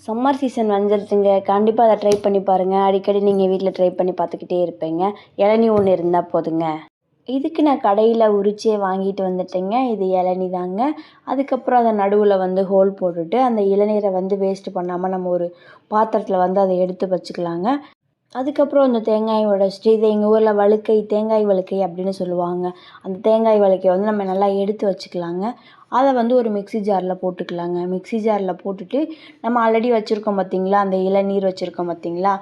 Summer season வந்துடுச்சுங்க. கண்டிப்பாக அதை try பண்ணி பாருங்கள். அடிக்கடி நீங்கள் வீட்டில் ட்ரை பண்ணி பார்த்துக்கிட்டே இருப்பீங்க. இளநீ ஒன்று இருந்தால் போதுங்க. இதுக்கு நான் கடையில் உரிச்சே வாங்கிட்டு வந்துட்டேங்க. இது இளநீ தாங்க. அதுக்கப்புறம் அதை நடுவில் ஹோல் போட்டுட்டு அந்த இளநீரை வேஸ்ட்டு பண்ணாமல் நம்ம ஒரு பாத்திரத்தில் அதை எடுத்து வச்சுக்கலாங்க. அதுக்கப்புறம் அந்த தேங்காயை உடைச்சிட்டு, இதை எங்கள் ஊரில் வழுக்கை, தேங்காய் வழுக்கை அப்படின்னு சொல்லுவாங்க. அந்த தேங்காய் வழுக்கையை நம்ம நல்லா எடுத்து வச்சுக்கலாங்க. அதை ஒரு மிக்ஸி ஜாரில் போட்டுக்கலாங்க. மிக்ஸி ஜாரில் போட்டுட்டு நம்ம ஆல்ரெடி வச்சுருக்கோம் பார்த்தீங்களா, அந்த இளநீர் வச்சுருக்கோம் பார்த்தீங்களா,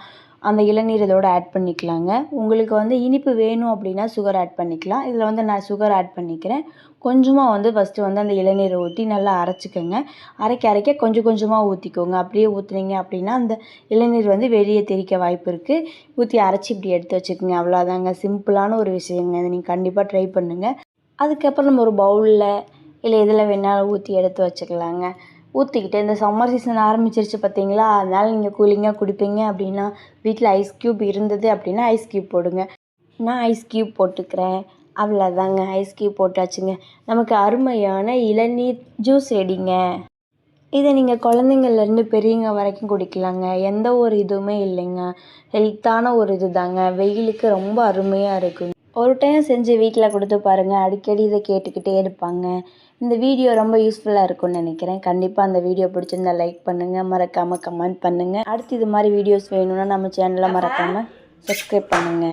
அந்த இளநீர் இதோட ஆட் பண்ணிக்கலாங்க. உங்களுக்கு இனிப்பு வேணும் அப்படின்னா சுகர் ஆட் பண்ணிக்கலாம். இதில் நான் சுகர் ஆட் பண்ணிக்கிறேன். கொஞ்சமாக ஃபஸ்ட்டு அந்த இளநீரை ஊற்றி நல்லா அரைச்சிக்கோங்க. அரைக்க கொஞ்சம் கொஞ்சமாக ஊற்றிக்கோங்க. அப்படியே ஊற்றுனீங்க அப்படின்னா அந்த இளநீர் வெளியே தெறிக்க வாய்ப்பு இருக்குது. ஊற்றி அரைச்சி இப்படி எடுத்து வச்சுக்கோங்க. அவ்வளோதாங்க, சிம்பிளான ஒரு விஷயங்க. இதை நீங்கள் கண்டிப்பாக ட்ரை பண்ணுங்கள். அதுக்கப்புறம் நம்ம ஒரு பவுலில் இல்லை எதில் வேணாலும் ஊற்றி எடுத்து வச்சுக்கலாங்க. ஊற்றிக்கிட்டு இந்த சம்மர் சீசன் ஆரம்பிச்சிருச்சு பார்த்தீங்களா, அதனால் நீங்கள் கூலிங்காக குடிப்பீங்க அப்படின்னா வீட்டில் ஐஸ் க்யூப் இருந்தது அப்படின்னா ஐஸ் க்யூப் போடுங்க. நான் ஐஸ் க்யூப் போட்டுக்கிறேன். அவ்வளோதாங்க, ஐஸ் க்யூப் போட்டாச்சுங்க. நமக்கு அருமையான இளநீர் ஜூஸ் ரெடிங்க. இதை நீங்கள் குழந்தைங்கள்லேருந்து பெரியவங்க வரைக்கும் குடிக்கலாங்க. எந்த ஒரு இதுவுமே இல்லைங்க. ஹெல்த்தான ஒரு இது தாங்க. வெயிலுக்கு ரொம்ப அருமையாக இருக்குங்க. ஒரு டைம் செஞ்சு வீட்டில் கொடுத்து பாருங்கள். அடிக்கடி இதை கேட்டுக்கிட்டே இருப்பாங்க. இந்த வீடியோ ரொம்ப யூஸ்ஃபுல்லாக இருக்கும்னு நினைக்கிறேன். கண்டிப்பாக அந்த வீடியோ பிடிச்சிருந்தா லைக் பண்ணுங்கள். மறக்காமல் கமெண்ட் பண்ணுங்கள். அடுத்து இது மாதிரி வீடியோஸ் வேணும்னா நம்ம சேனலை மறக்காமல் சப்ஸ்கிரைப் பண்ணுங்கள்.